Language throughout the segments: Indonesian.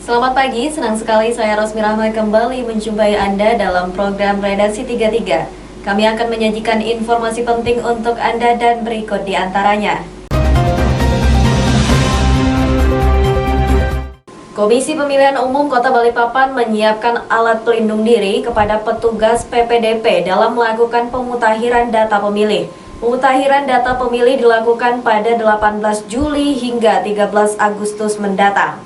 Selamat pagi, senang sekali saya Rosmi Rahma kembali menjumpai Anda dalam program Redaksi 33. Kami akan menyajikan informasi penting untuk Anda dan berikut di antaranya. Komisi Pemilihan Umum Kota Balikpapan menyiapkan alat pelindung diri kepada petugas PPDP dalam melakukan pemutakhiran data pemilih. Pemutakhiran data pemilih dilakukan pada 18 Juli hingga 13 Agustus mendatang.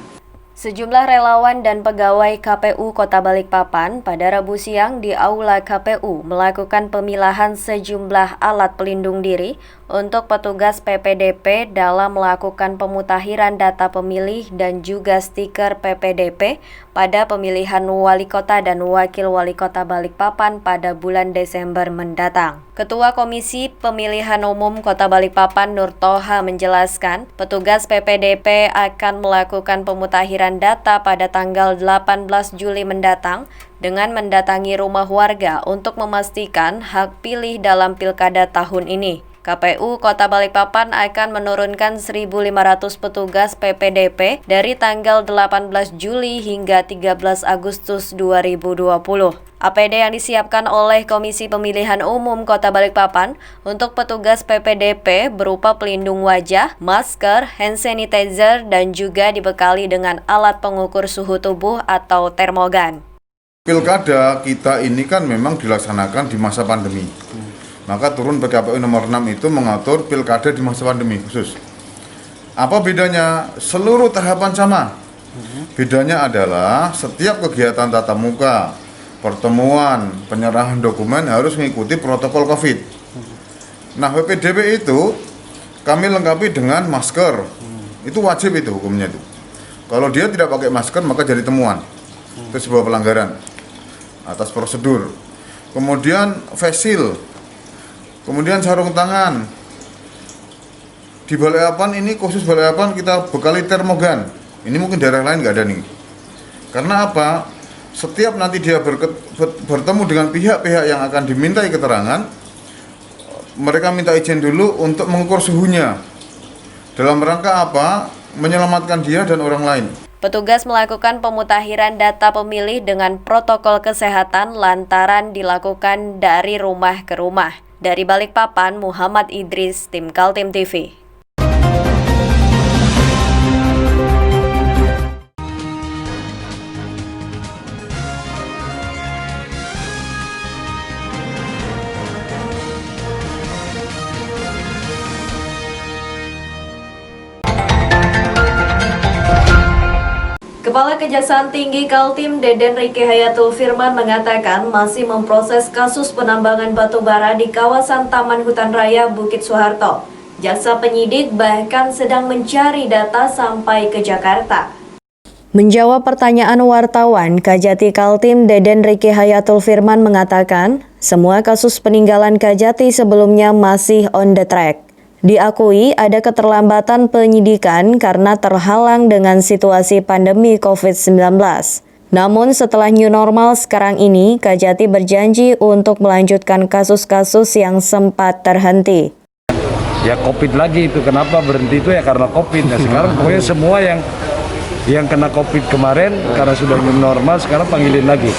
Sejumlah relawan dan pegawai KPU Kota Balikpapan pada Rabu siang di Aula KPU melakukan pemilahan sejumlah alat pelindung diri untuk petugas PPDP dalam melakukan pemutakhiran data pemilih dan juga stiker PPDP pada pemilihan wali kota dan wakil wali kota Balikpapan pada bulan Desember mendatang. Ketua Komisi Pemilihan Umum Kota Balikpapan Nur Toha menjelaskan, petugas PPDP akan melakukan pemutakhiran data pada tanggal 18 Juli mendatang dengan mendatangi rumah warga untuk memastikan hak pilih dalam pilkada tahun ini. KPU Kota Balikpapan akan menurunkan 1.500 petugas PPDP dari tanggal 18 Juli hingga 13 Agustus 2020. APD yang disiapkan oleh Komisi Pemilihan Umum Kota Balikpapan untuk petugas PPDP berupa pelindung wajah, masker, hand sanitizer, dan juga dibekali dengan alat pengukur suhu tubuh atau termogan. Pilkada kita ini kan memang dilaksanakan di masa pandemi. Maka turun PKPU nomor 6 itu mengatur pilkada di masa pandemi khusus. Apa bedanya? Seluruh tahapan sama. Bedanya adalah setiap kegiatan tatap muka, pertemuan, penyerahan dokumen harus mengikuti protokol COVID. Nah, PPDP itu kami lengkapi dengan masker. Itu wajib itu hukumnya itu. Kalau dia tidak pakai masker maka jadi temuan. Itu sebuah pelanggaran atas prosedur. Kemudian face shield. Kemudian sarung tangan. Di Balikpapan ini khusus Balikpapan kita bekali termogan. Ini mungkin daerah lain nggak ada nih. Karena apa? Setiap nanti dia bertemu dengan pihak-pihak yang akan dimintai keterangan, mereka minta izin dulu untuk mengukur suhunya. Dalam rangka apa? Menyelamatkan dia dan orang lain. Petugas melakukan pemutakhiran data pemilih dengan protokol kesehatan lantaran dilakukan dari rumah ke rumah. Dari Balikpapan, Muhammad Idris, Tim Kaltim TV. Kepala Kejaksaan Tinggi Kaltim Deden Riki Hayatul Firman mengatakan masih memproses kasus penambangan batu bara di kawasan Taman Hutan Raya Bukit Soeharto. Jaksa penyidik bahkan sedang mencari data sampai ke Jakarta. Menjawab pertanyaan wartawan, Kajati Kaltim Deden Riki Hayatul Firman mengatakan, semua kasus peninggalan Kajati sebelumnya masih on the track. Diakui ada keterlambatan penyidikan karena terhalang dengan situasi pandemi COVID-19. Namun setelah new normal sekarang ini, Kajati berjanji untuk melanjutkan kasus-kasus yang sempat terhenti. Ya COVID lagi itu, kenapa berhenti itu ya karena COVID. Nah sekarang pokoknya semua yang kena COVID kemarin karena sudah new normal sekarang panggilin lagi.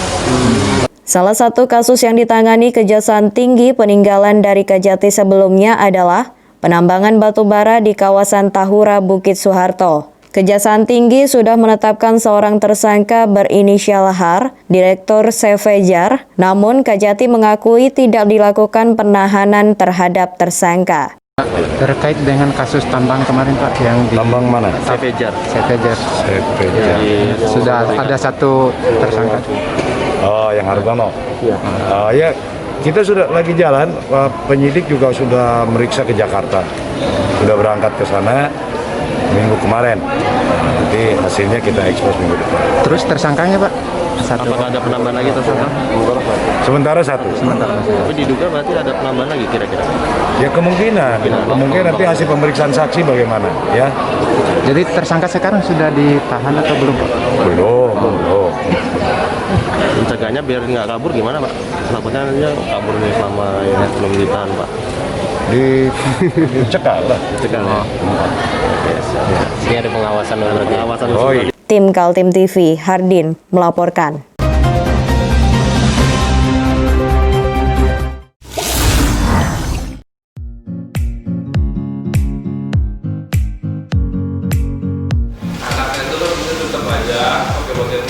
Salah satu kasus yang ditangani Kejaksaan Tinggi peninggalan dari Kajati sebelumnya adalah penambangan batu bara di kawasan Tahura Bukit Soeharto. Kejaksaan Tinggi sudah menetapkan seorang tersangka berinisial Har, Direktur Sevejar, namun Kajati mengakui tidak dilakukan penahanan terhadap tersangka. Terkait dengan kasus tambang kemarin Pak yang di Tambang mana? Sevejar. Sevejar. Sudah ada satu tersangka. Oh, yang Hartono. Ya. Kita sudah lagi jalan, penyidik juga sudah meriksa ke Jakarta, sudah berangkat ke sana minggu kemarin. Nanti hasilnya kita ekspos minggu depan. Terus tersangkanya Pak? Satu. Apakah ada penambahan lagi tersangka? Sementara satu. Tapi diduga berarti ada penambahan lagi kira-kira? Ya kemungkinan nanti hasil pemeriksaan saksi bagaimana ya. Jadi tersangka sekarang sudah ditahan atau belum Pak? Belum. Mencegahnya biar nggak kabur gimana Pak? Takutnya dia kabur nih selama ini belum ditahan Pak. Dicekal lah. Dicekal ya? Yes. Ini ada pengawasan. Oh iya. Tim Kaltim TV, Hardin melaporkan.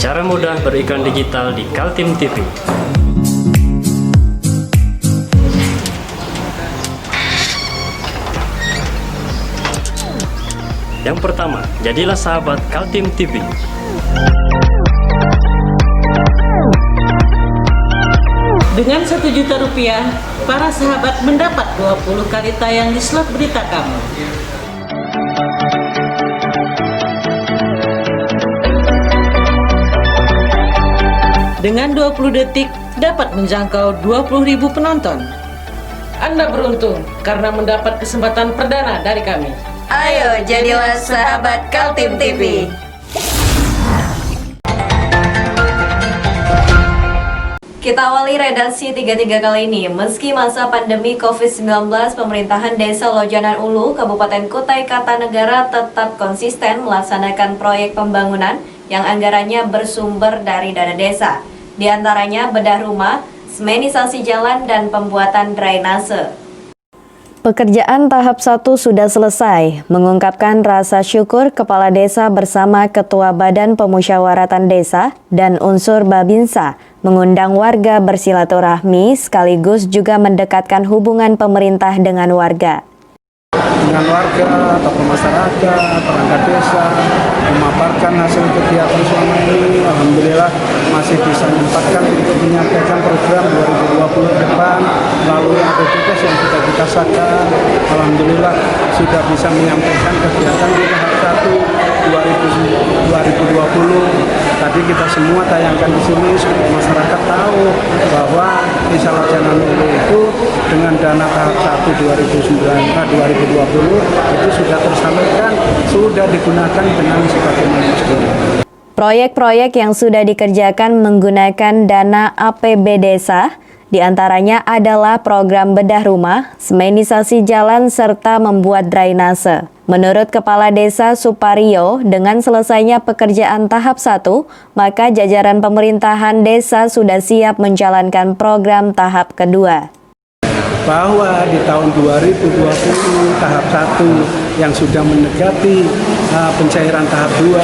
Cara mudah beriklan digital di Kaltim TV. Yang pertama, jadilah sahabat Kaltim TV. Dengan Rp1.000.000, para sahabat mendapat 20 kali tayang di slot berita kamu. Dengan 20 detik dapat menjangkau 20.000 penonton. Anda beruntung karena mendapat kesempatan perdana dari kami. Ayo jadilah sahabat Kaltim TV. Kita awali redaksi 33 kali ini. Meski masa pandemi COVID-19, pemerintahan Desa Lojanan Ulu, Kabupaten Kutai Kartanegara tetap konsisten melaksanakan proyek pembangunan yang anggarannya bersumber dari dana desa. Di antaranya bedah rumah, semenisasi jalan, dan pembuatan drainase. Pekerjaan tahap 1 sudah selesai, mengungkapkan rasa syukur Kepala Desa bersama Ketua Badan Pemusyawaratan Desa dan unsur Babinsa mengundang warga bersilaturahmi sekaligus juga mendekatkan hubungan pemerintah dengan warga. Dengan warga atau masyarakat, perangkat desa memaparkan hasil kegiatan selama ini, alhamdulillah masih bisa menyempatkan untuk menyampaikan program 2020 ke depan melalui aktivitas yang sudah kita sahkan. Alhamdulillah sudah bisa menyampaikan kegiatan di tahap 1 2020. Tadi kita semua tayangkan di sini supaya masyarakat tahu bahwa Desa Lojanan Ulu itu dengan dana tahap 1 2020 itu sudah tersalurkan, sudah digunakan dengan sebagaimana mestinya. Proyek-proyek yang sudah dikerjakan menggunakan dana APB Desa, diantaranya adalah program bedah rumah, semenisasi jalan, serta membuat drainase. Menurut Kepala Desa Supario, dengan selesainya pekerjaan tahap 1, maka jajaran pemerintahan desa sudah siap menjalankan program tahap kedua. Bahwa di tahun 2020 tahap 1 yang sudah mendekati pencairan tahap 2,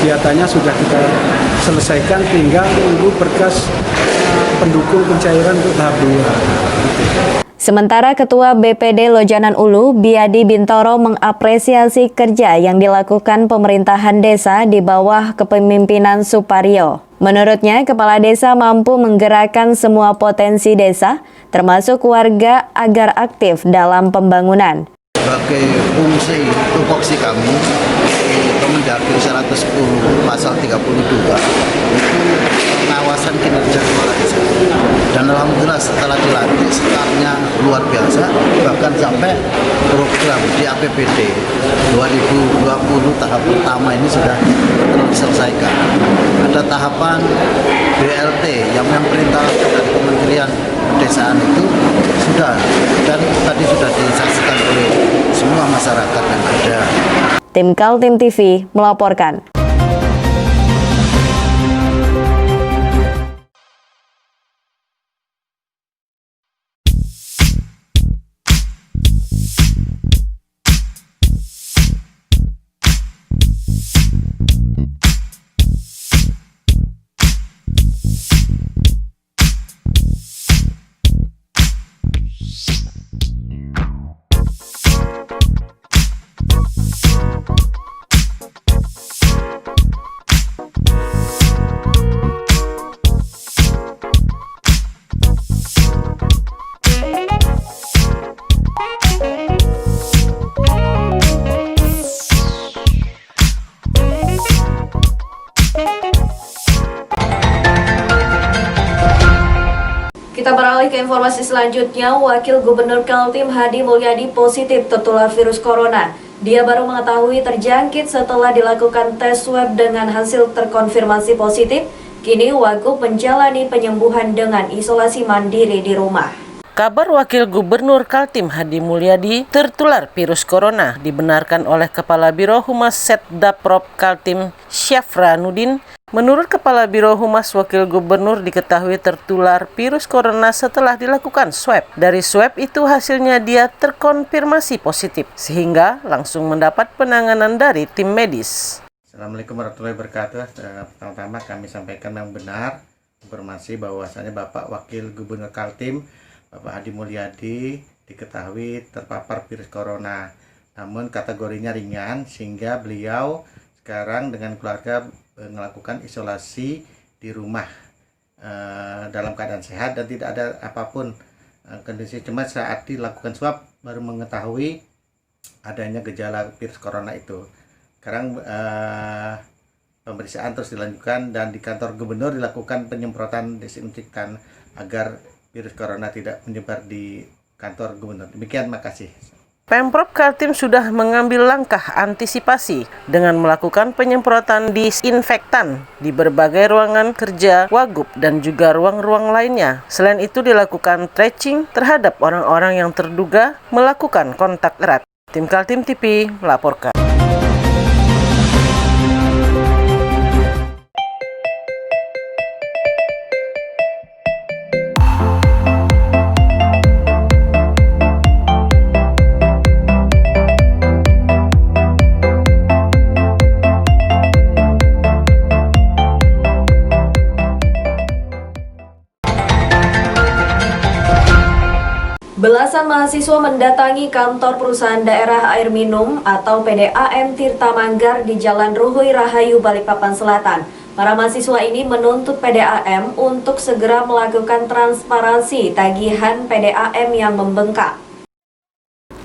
kegiatannya sudah kita selesaikan, tinggal menunggu berkas pendukung pencairan untuk tahap 2. Sementara Ketua BPD Lojanan Ulu, Biadi Bintoro, mengapresiasi kerja yang dilakukan pemerintahan desa di bawah kepemimpinan Supario. Menurutnya, Kepala Desa mampu menggerakkan semua potensi desa, termasuk warga, agar aktif dalam pembangunan. Sebagai fungsi tupoksi kami, Kemendagri 110 pasal 32 itu pengawasan kinerja kepala desa. Dan alhamdulillah setelah dilantik setelahnya luar biasa, bahkan sampai program di APBD 2020 tahap pertama ini sudah terselesaikan. Ada tahapan BLT yang perintah dari Kementerian Pedesaan itu sudah, dan tadi sudah disaksikan oleh semua masyarakat yang ada. Tim Kaltim TV melaporkan. Kita beralih ke informasi selanjutnya. Wakil Gubernur Kaltim Hadi Mulyadi positif tertular virus corona. Dia baru mengetahui terjangkit setelah dilakukan tes swab dengan hasil terkonfirmasi positif. Kini Wagub menjalani penyembuhan dengan isolasi mandiri di rumah. Kabar Wakil Gubernur Kaltim Hadi Mulyadi tertular virus corona dibenarkan oleh Kepala Biro Humas Setdaprop Kaltim Syafra Nudin. Menurut Kepala Biro Humas Wakil Gubernur diketahui tertular virus corona setelah dilakukan swab. Dari swab itu hasilnya dia terkonfirmasi positif sehingga langsung mendapat penanganan dari tim medis. Assalamualaikum warahmatullahi wabarakatuh. Pertama-tama kami sampaikan yang benar informasi bahwasanya Bapak Wakil Gubernur Kaltim Bapak Hadi Mulyadi diketahui terpapar virus corona, namun kategorinya ringan sehingga beliau sekarang dengan keluarga melakukan isolasi di rumah dalam keadaan sehat dan tidak ada apapun kondisi. Cuma saat dilakukan swab baru mengetahui adanya gejala virus corona itu. Sekarang pemeriksaan terus dilanjutkan dan di kantor gubernur dilakukan penyemprotan desinfektan agar virus corona tidak menyebar di kantor gubernur. Demikian, makasih. Pemprov Kaltim sudah mengambil langkah antisipasi dengan melakukan penyemprotan disinfektan di berbagai ruangan kerja Wagub dan juga ruang-ruang lainnya. Selain itu dilakukan tracing terhadap orang-orang yang terduga melakukan kontak erat. Tim Kaltim TV melaporkan. Belasan mahasiswa mendatangi kantor perusahaan daerah air minum atau PDAM Tirta Manggar di Jalan Ruhui Rahayu, Balikpapan Selatan. Para mahasiswa ini menuntut PDAM untuk segera melakukan transparansi tagihan PDAM yang membengkak.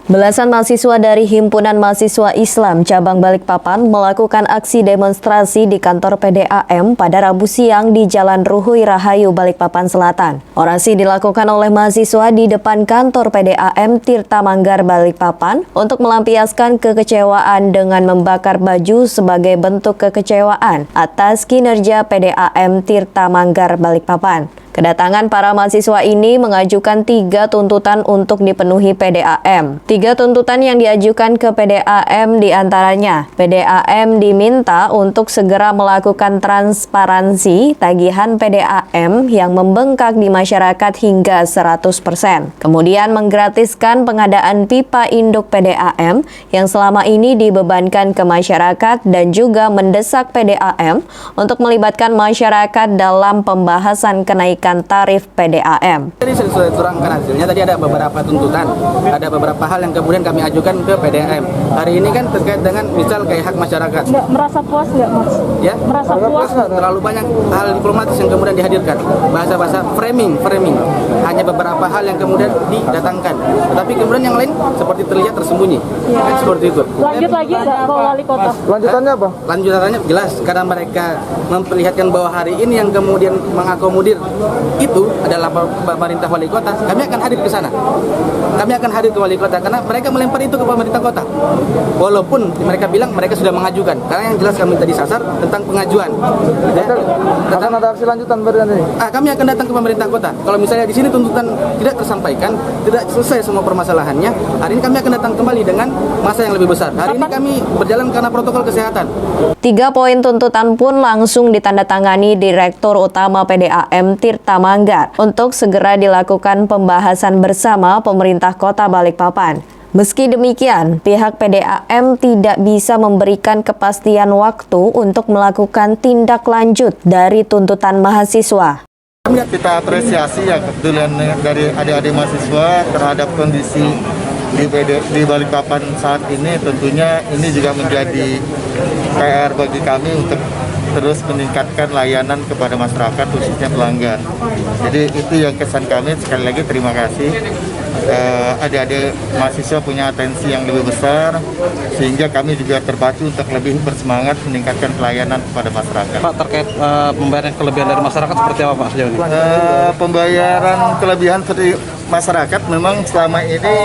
Belasan mahasiswa dari Himpunan Mahasiswa Islam Cabang Balikpapan melakukan aksi demonstrasi di kantor PDAM pada Rabu siang di Jalan Ruhui Rahayu, Balikpapan Selatan. Orasi dilakukan oleh mahasiswa di depan kantor PDAM Tirta Manggar, Balikpapan untuk melampiaskan kekecewaan dengan membakar baju sebagai bentuk kekecewaan atas kinerja PDAM Tirta Manggar, Balikpapan. Kedatangan para mahasiswa ini mengajukan 3 tuntutan untuk dipenuhi PDAM. 3 tuntutan yang diajukan ke PDAM diantaranya, PDAM diminta untuk segera melakukan transparansi tagihan PDAM yang membengkak di masyarakat hingga 100%. Kemudian menggratiskan pengadaan pipa induk PDAM yang selama ini dibebankan ke masyarakat dan juga mendesak PDAM untuk melibatkan masyarakat dalam pembahasan kenaikan tarif PDAM. Jadi sesuai terangkan hasilnya tadi ada beberapa tuntutan, ada beberapa hal yang kemudian kami ajukan ke PDAM. Hari ini kan terkait dengan misal kayak hak masyarakat. Nggak merasa puas nggak Mas? Ya? Merasa puas? Terlalu banyak hal diplomatis yang kemudian dihadirkan. Bahasa-bahasa framing. Hanya beberapa hal yang kemudian didatangkan. Tetapi kemudian yang lain seperti terlihat tersembunyi. Ya. Kan seperti itu. Lanjut lagi nggak ke wali kota? Lanjutannya apa? Lanjutannya jelas karena mereka memperlihatkan bahwa hari ini yang kemudian mengakomodir itu adalah pemerintah wali kota. Kami akan hadir ke sana. Kami akan hadir ke wali kota karena mereka melempar itu ke pemerintah kota. Walaupun mereka bilang mereka sudah mengajukan. Karena yang jelas kami tadi sasar tentang pengajuan. Akan ada aksi lanjutan berarti. Kami akan datang ke pemerintah kota. Kalau misalnya di sini tuntutan tidak tersampaikan, tidak selesai semua permasalahannya, hari ini kami akan datang kembali dengan masa yang lebih besar. Hari ini kami berjalan karena protokol kesehatan. 3 poin tuntutan pun langsung ditandatangani Direktur Utama PDAM Tirta Manggar untuk segera dilakukan pembahasan bersama pemerintah Kota Balikpapan. Meski demikian, pihak PDAM tidak bisa memberikan kepastian waktu untuk melakukan tindak lanjut dari tuntutan mahasiswa. Kita apresiasi ya kebetulan dari adik-adik mahasiswa terhadap kondisi di Balikpapan saat ini. Tentunya ini juga menjadi PR bagi kami untuk terus meningkatkan layanan kepada masyarakat khususnya pelanggan. Jadi itu yang kesan kami. Sekali lagi terima kasih. Adik-adik mahasiswa punya atensi yang lebih besar sehingga kami juga terpacu untuk lebih bersemangat meningkatkan pelayanan kepada masyarakat. Pak, terkait pembayaran kelebihan dari masyarakat seperti apa Pak sejauh ini? Pembayaran kelebihan seperti masyarakat memang selama ini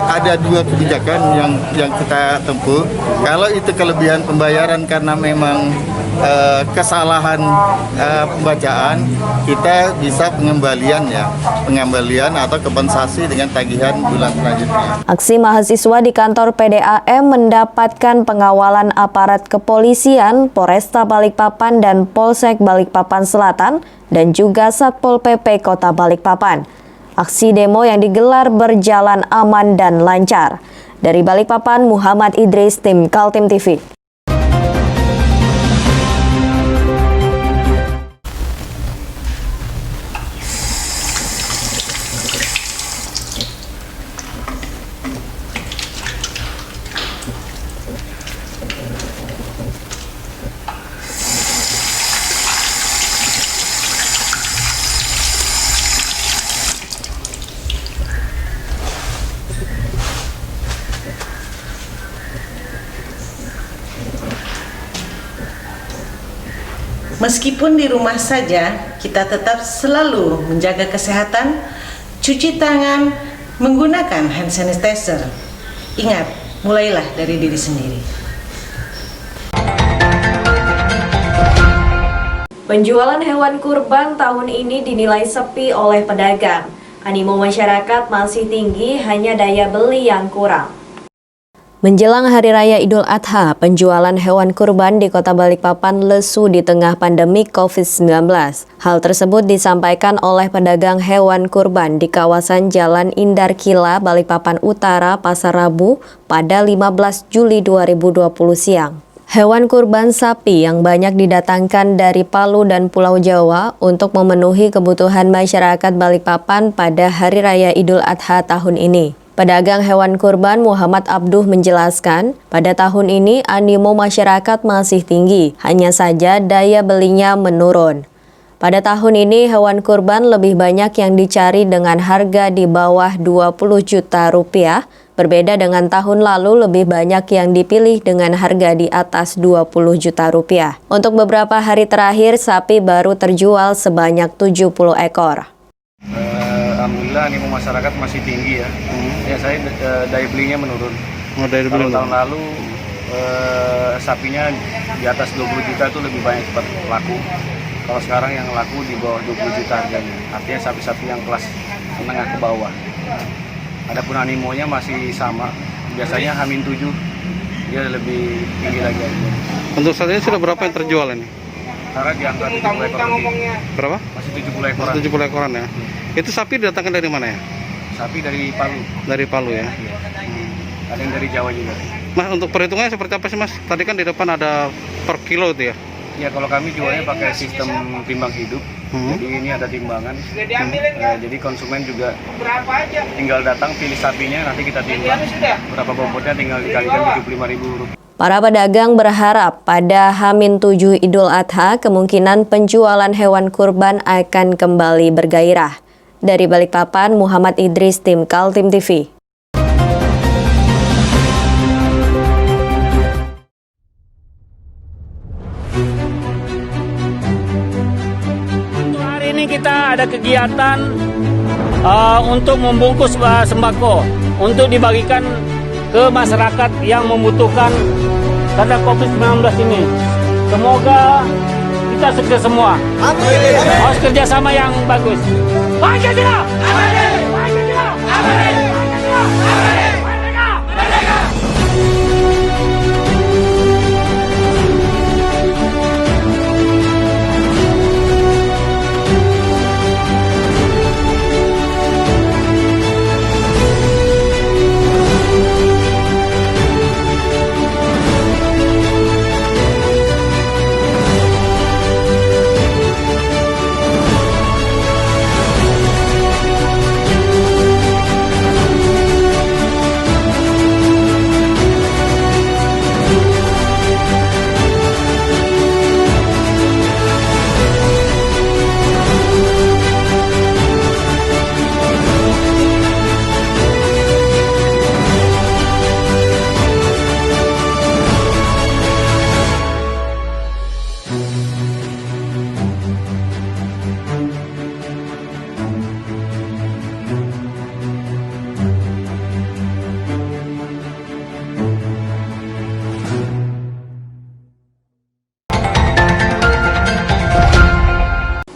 ada dua kebijakan yang kita tempuh. Kalau itu kelebihan pembayaran karena memang kesalahan pembacaan, kita bisa pengembalian atau kompensasi dengan tagihan bulan selanjutnya. Aksi mahasiswa di kantor PDAM mendapatkan pengawalan aparat kepolisian, Polresta Balikpapan dan Polsek Balikpapan Selatan, dan juga Satpol PP Kota Balikpapan. Aksi demo yang digelar berjalan aman dan lancar. Dari Balikpapan, Muhammad Idris, tim Kaltim TV. Meskipun di rumah saja, kita tetap selalu menjaga kesehatan, cuci tangan, menggunakan hand sanitizer. Ingat, mulailah dari diri sendiri. Penjualan hewan kurban tahun ini dinilai sepi oleh pedagang. Animo masyarakat masih tinggi, hanya daya beli yang kurang. Menjelang Hari Raya Idul Adha, penjualan hewan kurban di Kota Balikpapan lesu di tengah pandemi COVID-19. Hal tersebut disampaikan oleh pedagang hewan kurban di kawasan Jalan Indar Kila, Balikpapan Utara, Pasar Rabu pada 15 Juli 2020 siang. Hewan kurban sapi yang banyak didatangkan dari Palu dan Pulau Jawa untuk memenuhi kebutuhan masyarakat Balikpapan pada Hari Raya Idul Adha tahun ini. Pedagang hewan kurban Muhammad Abduh menjelaskan, pada tahun ini animo masyarakat masih tinggi, hanya saja daya belinya menurun. Pada tahun ini hewan kurban lebih banyak yang dicari dengan harga di bawah 20 juta rupiah, berbeda dengan tahun lalu lebih banyak yang dipilih dengan harga di atas 20 juta rupiah. Untuk beberapa hari terakhir, sapi baru terjual sebanyak 70 ekor. Alhamdulillah animo masyarakat masih tinggi ya. Ya saya daya belinya menurun. Kalau tahun lalu sapinya di atas 20 juta itu lebih banyak cepat laku. Kalau sekarang yang laku di bawah 20 juta harganya. Artinya sapi-sapi yang kelas menengah ke bawah. Adapun animonya masih sama. Biasanya H-7 dia lebih tinggi lagi. Untuk saat ini sudah berapa yang terjual ini? Karena di angka 70 ekor lebih. Berapa? Masih 70 ekoran. 70 ekoran ya. Itu sapi didatangkan dari mana ya? Sapi dari Palu. Dari Palu ya. Iya. Ada yang dari Jawa juga. Mas, untuk perhitungannya seperti apa sih Mas? Tadi kan di depan ada per kilo itu ya? Ya kalau kami jualnya pakai sistem timbang hidup. Jadi ini ada timbangan. Jadi konsumen juga tinggal datang pilih sapinya, nanti kita timbang. Berapa bobotnya tinggal dikalikan 75.000 rupiah. Para pedagang berharap pada H-7 Idul Adha kemungkinan penjualan hewan kurban akan kembali bergairah. Dari Balikpapan, Muhammad Idris, tim Kaltim TV. Hari ini kita ada kegiatan untuk membungkus sembako untuk dibagikan ke masyarakat yang membutuhkan karena COVID-19 ini. Semoga kita sukses semua. Harus kerjasama yang bagus. Pancasila! Pancasila!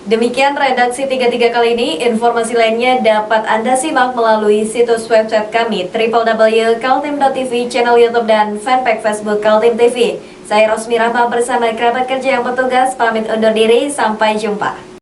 Demikian redaksi 33 kali ini. Informasi lainnya dapat Anda simak melalui situs website kami www.kaltim.tv, channel YouTube dan fanpage Facebook Kaltim TV. Saya Rosmi Rahma bersama kerabat kerja yang bertugas pamit undur diri. Sampai jumpa.